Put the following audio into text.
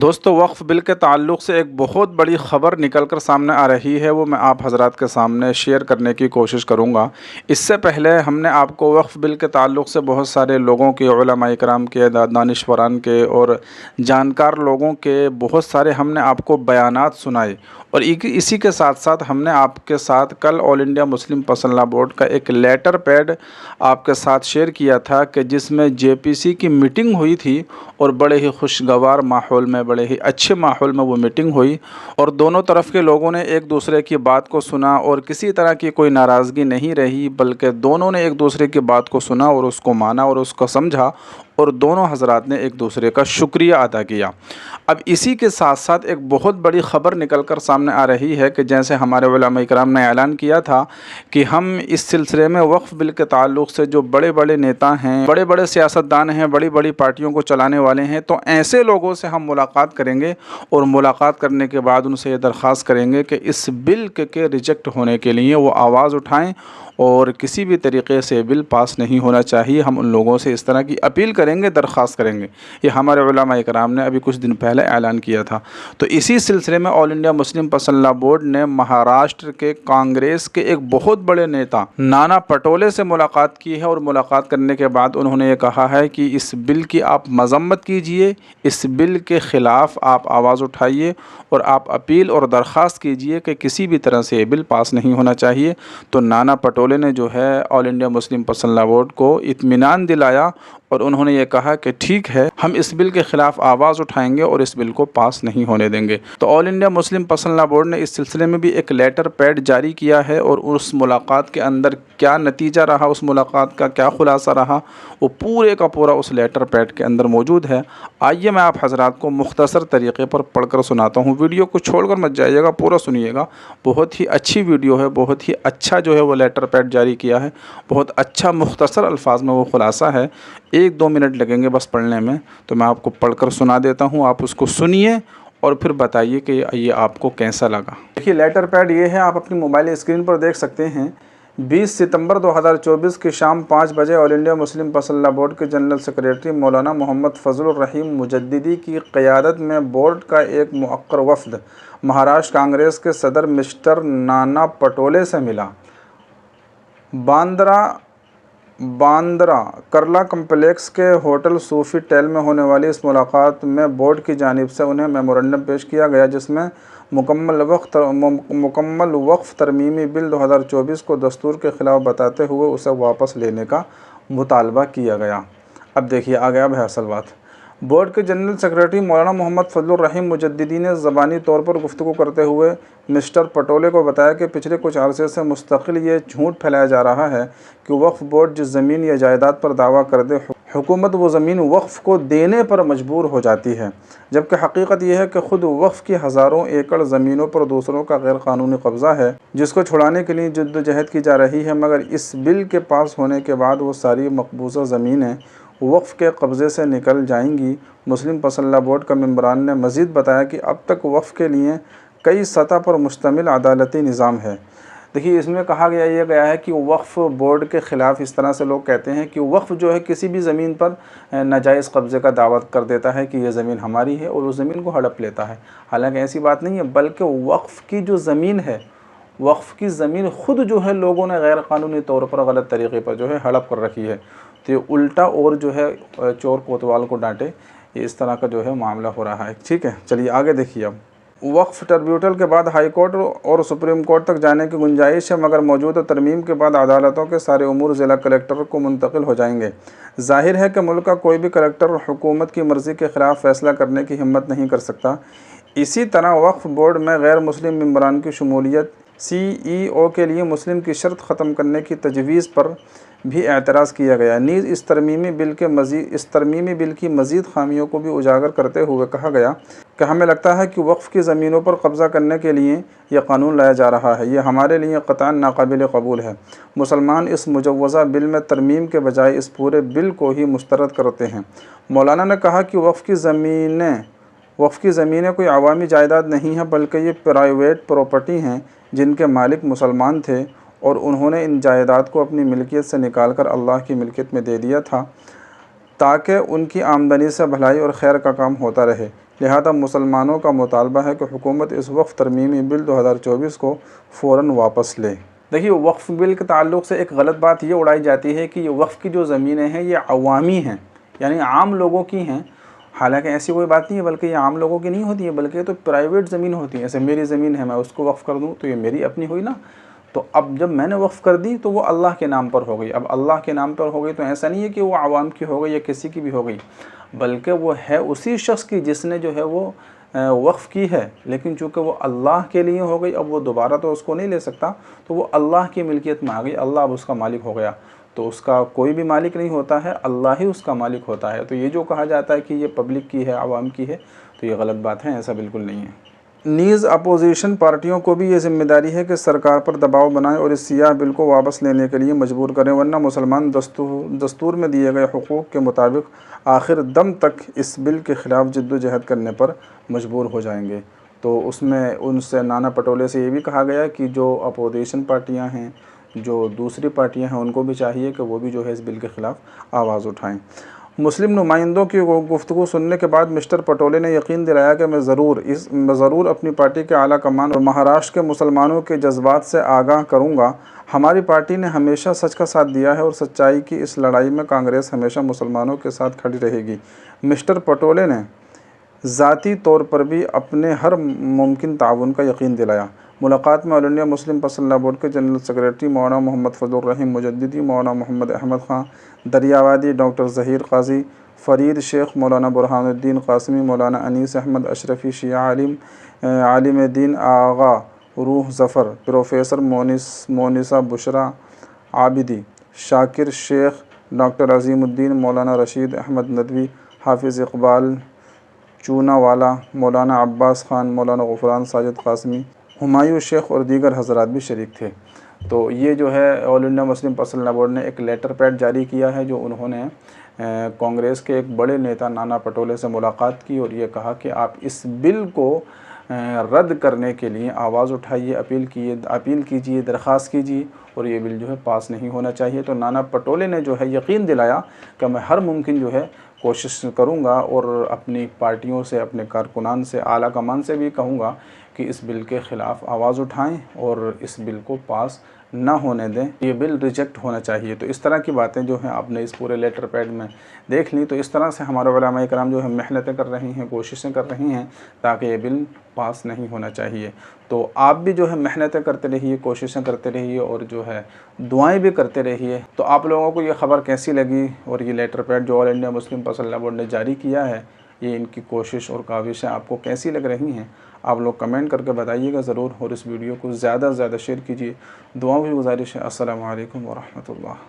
दोस्तों, वक्फ़ बिल के ताल्लुक़ से एक बहुत बड़ी ख़बर निकल कर सामने आ रही है, वो मैं आप हज़रात के सामने शेयर करने की कोशिश करूँगा। इससे पहले हमने आपको वक्फ़ बिल के ताल्लुक़ से बहुत सारे लोगों के, उलमा इकराम के, दानिशवरान के और जानकार लोगों के बहुत सारे हमने आपको बयानात सुनाए। और इसी के साथ-साथ हमने आपके साथ कल all India Muslim personal law board का एक लेटर पैड आपके साथ शेयर किया था कि जिसमें जेपीसी की मीटिंग हुई थी और बड़े ही खुशगवार माहौल में, बड़े ही अच्छे माहौल में वो मीटिंग हुई और दोनों तरफ के लोगों ने एक दूसरे की बात को सुना और किसी तरह की कोई नाराज़गी नहीं रही, बल्कि दोनों ने एक दूसरे की बात को सुना और उसको माना और उसको समझा और दोनों हज़रात ने एक दूसरे का शुक्रिया अदा किया। अब इसी के साथ-साथ एक बहुत बड़ी ख़बर निकल कर सामने आ रही है कि जैसे हमारे उलमा इकराम ने ऐलान किया था कि हम इस सिलसिले में वक्फ़ बिल के ताल्लुक़ से जो बड़े-बड़े नेता हैं, बड़े-बड़े सियासतदान हैं, बड़ी-बड़ी पार्टियों को चलाने वाले हैं, तो ऐसे लोगों से हम मुलाकात करेंगे और मुलाकात करने के बाद उनसे ये दरख्वास्त करेंगे कि इस बिल के रिजेक्ट होने के लिए वो आवाज़ उठाएँ और किसी भी तरीक़े से बिल पास नहीं होना चाहिए। हम उन लोगों से इस तरह की अपील करेंगे, दरख्वास्त करेंगे। ये हमारे उलमा इकराम ने अभी कुछ दिन पहले ऐलान किया था। तो इसी सिलसिले में all India Muslim personal law board ने महाराष्ट्र के कांग्रेस के एक बहुत बड़े नेता नाना पटोले से मुलाकात की है और मुलाकात करने के बाद उन्होंने ये कहा है कि इस बिल की आप मज़म्मत कीजिए, इस बिल के ख़िलाफ़ आप आवाज़ उठाइए और आप अपील और दरख्वास्त कीजिए कि किसी भी तरह से ये बिल पास नहीं होना चाहिए। तो नाना पटोले ने जो है all India Muslim personal law board को इत्मीनान दिलाया और उन्होंने ये कहा कि ठीक है, हम इस बिल के ख़िलाफ़ आवाज़ उठाएंगे और इस बिल को पास नहीं होने देंगे। तो all India Muslim personal law board ने इस सिलसिले में भी एक लेटर पैड जारी किया है और उस मुलाकात के अंदर क्या नतीजा रहा, उस मुलाकात का क्या खुलासा रहा, वो पूरे का पूरा उस लेटर पैड के अंदर मौजूद है। आइए मैं आप हज़रात को मुख्तसर तरीक़े पर पढ़ कर सुनाता हूँ। वीडियो को छोड़कर मत जाइएगा, पूरा सुनिएगा। बहुत ही अच्छी वीडियो है, बहुत ही अच्छा जो है वो लेटर पैड जारी किया है, बहुत अच्छा मुख्तसर अल्फाज में वो खुलासा है। 1-2 मिनट लगेंगे बस पढ़ने में, तो मैं आपको पढ़कर सुना देता हूँ। आप उसको सुनिए और फिर बताइए कि ये आपको कैसा लगा। देखिए, लेटर पैड ये है, आप अपनी मोबाइल स्क्रीन पर देख सकते हैं। 20 सितंबर 2024 की शाम 5 बजे all India Muslim personal law board के जनरल सेक्रेटरी मौलाना मोहम्मद फजलुर रहीम मुजद्दिदी की क़यादत में बोर्ड का एक मुअक्कर वफ़द महाराष्ट्र कांग्रेस के सदर मिस्टर नाना पटोले से मिला। बांद्रा करला कम्प्लेक्स के होटल सूफी टेल में होने वाली इस मुलाकात में बोर्ड की जानिब से उन्हें मेमोरेंडम पेश किया गया, जिसमें मुकम्मल वक्फ़ तरमीमी बिल 2024 को दस्तूर के ख़िलाफ़ बताते हुए उसे वापस लेने का मुतालबा किया गया। अब देखिए, आ गया है असल बात। बोर्ड के जनरल सेक्रेटरी मौलाना मोहम्मद फजलुर रहीम मुजद्दिदी ने ज़बानी तौर पर गुफ्तगू करते हुए मिस्टर पटोले को बताया कि पिछले कुछ अरसे से मुस्तकिल ये झूठ फैलाया जा रहा है कि वक्फ़ बोर्ड जिस ज़मीन या जायदाद पर दावा कर दे, हुकूमत वो ज़मीन वक्फ़ को देने पर मजबूर हो जाती है, जबकि हकीकत यह है कि ख़ुद वक्फ़ की हज़ारों एकड़ ज़मीनों पर दूसरों का गैर कानूनी कब्ज़ा है, जिसको छुड़ाने के लिए जद्दोजहद की जा रही है। मगर इस बिल के पास होने के बाद वो सारी मकबूजा ज़मीनें वक्फ़ के कब्ज़े से निकल जाएंगी। मुस्लिम पर्सनल लॉ बोर्ड का मेंबरान ने मज़ीद बताया कि अब तक वक्फ़ के लिए कई सतह पर मुश्तमिल अदालती निज़ाम है। देखिए, इसमें कहा गया है कि वक्फ़ बोर्ड के ख़िलाफ़ इस तरह से लोग कहते हैं कि वक्फ़ जो है किसी भी ज़मीन पर नाजायज़ कब्ज़े का दावा कर देता है कि ये ज़मीन हमारी है और उस ज़मीन को हड़प लेता है। हालांकि ऐसी बात नहीं है, बल्कि वक्फ़ की जो ज़मीन है, वक्फ़ की ज़मीन ख़ुद जो है लोगों ने गैर कानूनी तौर पर गलत तरीक़े पर जो है हड़प कर रखी है। तो ये उल्टा और जो है चोर कोतवाल को डांटे, इस तरह का जो है मामला हो रहा है। ठीक है, चलिए आगे देखिए। अब वक्फ़ ट्रिब्यूनल के बाद हाई कोर्ट और सुप्रीम कोर्ट तक जाने की गुंजाइश है, मगर मौजूदा तरमीम के बाद अदालतों के सारे उमूर ज़िला कलेक्टर को मुंतकिल हो जाएंगे। ज़ाहिर है कि मुल्क का कोई भी कलेक्टर हुकूमत की मर्ज़ी के ख़िलाफ़ फ़ैसला करने की हिम्मत नहीं कर सकता। इसी तरह वक्फ़ बोर्ड में गैर मुस्लिम मेंबरान की शमूलियत, CEO के लिए मुस्लिम की शर्त ख़त्म करने की तजवीज़ पर भी एतराज़ किया गया। नीज़ इस तरमीमी बिल की मज़ीद ख़ामियों को भी उजागर करते हुए कहा गया कि हमें लगता है कि वक्फ़ की ज़मीनों पर कब्ज़ा करने के लिए यह कानून लाया जा रहा है। यह हमारे लिए क़तअन नाक़ाबिल कबूल है। मुसलमान इस मुजव्वज़ा बिल में तरमीम के बजाय इस पूरे बिल को ही मुस्तरद करते हैं। मौलाना ने कहा कि वक्फ़ की ज़मीनें कोई अवामी जायदाद नहीं है, बल्कि ये प्राइवेट प्रॉपर्टी हैं जिनके मालिक मुसलमान थे और उन्होंने इन जायदाद को अपनी मिल्कियत से निकालकर अल्लाह की मिल्कियत में दे दिया था, ताकि उनकी आमदनी से भलाई और खैर का काम होता रहे। लिहाजा मुसलमानों का मुतालबा है कि हुकूमत इस वक्फ तरमीमी बिल 2024 को फ़ौरन वापस ले। देखिए, वक्फ बिल के ताल्लुक़ से एक गलत बात ये उड़ाई जाती है कि ये वक्फ की जो ज़मीनें हैं ये अवामी हैं, यानी आम लोगों की हैं। हालांकि ऐसी कोई बात नहीं है, बल्कि ये आम लोगों की नहीं होती है, बल्कि ये तो प्राइवेट ज़मीन होती है। जैसे मेरी ज़मीन है, मैं उसको वक्फ़ कर दूँ तो ये मेरी अपनी हुई ना। तो अब जब मैंने वक्फ़ कर दी तो वो अल्लाह के नाम पर हो गई। अब अल्लाह के नाम पर हो गई तो ऐसा नहीं है कि वो आवाम की हो गई या किसी की भी हो गई, बल्कि वो है उसी शख्स की जिसने जो है वो वक्फ़ की है। लेकिन चूँकि वो अल्लाह के लिए हो गई, अब वो दोबारा तो उसको नहीं ले सकता, तो वो अल्लाह की मिल्कियत में आ गई, अल्लाह अब उसका मालिक हो गया। तो उसका कोई भी मालिक नहीं होता है, अल्लाह ही उसका मालिक होता है। तो ये जो कहा जाता है कि ये पब्लिक की है, आवाम की है, तो ये गलत बात है, ऐसा बिल्कुल नहीं है। नीज़ अपोजिशन पार्टियों को भी ये जिम्मेदारी है कि सरकार पर दबाव बनाएं और इस सियाह बिल को वापस लेने के लिए मजबूर करें, वरना मुसलमान दस्तूर में दिए गए हुकूक़ के मुताबिक आखिर दम तक इस बिल के ख़िलाफ़ जद्दोजहद करने पर मजबूर हो जाएंगे। तो उसमें उनसे नाना पटोले से ये भी कहा गया कि जो अपोजिशन पार्टियाँ हैं, जो दूसरी पार्टियाँ हैं, उनको भी चाहिए कि वो भी जो है इस बिल के ख़िलाफ़ आवाज़ उठाएँ। मुस्लिम नुमाइंदों की गुफ्तगू सुनने के बाद मिस्टर पटोले ने यकीन दिलाया कि मैं ज़रूर अपनी पार्टी के आला कमान और महाराष्ट्र के मुसलमानों के जज्बात से आगाह करूँगा। हमारी पार्टी ने हमेशा सच का साथ दिया है और सच्चाई की इस लड़ाई में कांग्रेस हमेशा मुसलमानों के साथ खड़ी रहेगी। मिस्टर पटोले ने ज़ाती तौर पर भी अपने हर मुमकिन ताउन का यकीन दिलाया। मुलाकात में ऑल इंडिया मुस्लिम पसल्ला बोर्ड के जनरल सेक्रेटरी मौलाना मोहम्मद फजलुर रहीम मुजद्दिदी, मौलाना मोहम्मद अहमद ख़ान दरियावादी, डॉक्टर ज़हीर क़ाज़ी, फ़रीद शेख, मौलाना बुरहानुद्दीन क़ासिमी, मौलाना अनीस अहमद अशरफ़ी, शिया आलिम दीन आगा रूह ज़फ़र, प्रोफेसर मोनिसा बुशरा आबिदी, शाकिर शेख, डॉक्टर अज़ीमुद्दीन, मौलाना रशीद अहमद नदवी, हाफिज़ इकबाल चूनावाला, मौलाना अब्बास ख़ान, मौलाना ग़ुफ़रान साजिद क़ासिमी, हुमायूं शेख और दीगर हज़रात भी शरीक थे। तो ये जो है ऑल इंडिया मुस्लिम पसल्ला बोर्ड ने एक लेटर पैड जारी किया है, जो उन्होंने कांग्रेस के एक बड़े नेता नाना पटोले से मुलाकात की और ये कहा कि आप इस बिल को रद्द करने के लिए आवाज़ उठाइए, अपील कीजिए, दरख्वास्त कीजिए और ये बिल जो है पास नहीं होना चाहिए। तो नाना पटोले ने जो है यकीन दिलाया कि मैं हर मुमकिन जो है कोशिश करूँगा और अपनी पार्टियों से, अपने कारकुनान से, आला कमान से भी कहूँगा कि इस बिल के ख़िलाफ़ आवाज़ उठाएं और इस बिल को पास ना होने दें, ये बिल रिजेक्ट होना चाहिए। तो इस तरह की बातें जो हैं आपने इस पूरे लेटर पैड में देख ली। तो इस तरह से हमारे उलमा इकराम जो है मेहनतें कर रही हैं, कोशिशें कर रही हैं ताकि ये बिल पास नहीं होना चाहिए। तो आप भी जो है मेहनतें करते रहिए, कोशिशें करते रहिए और जो है दुआएं भी करते रहिए। तो आप लोगों को ये ख़बर कैसी लगी और ये लेटर पैड जो ऑल इंडिया मुस्लिम पसल्ला बोर्ड ने जारी किया है, ये इनकी कोशिश और काविशें आपको कैसी लग रही हैं, आप लोग कमेंट करके बताइएगा ज़रूर और इस वीडियो को ज़्यादा से ज़्यादा शेयर कीजिए। दुआओं की गुजारिश है। अस्सलामु अलैकुम व रहमतुल्लाह।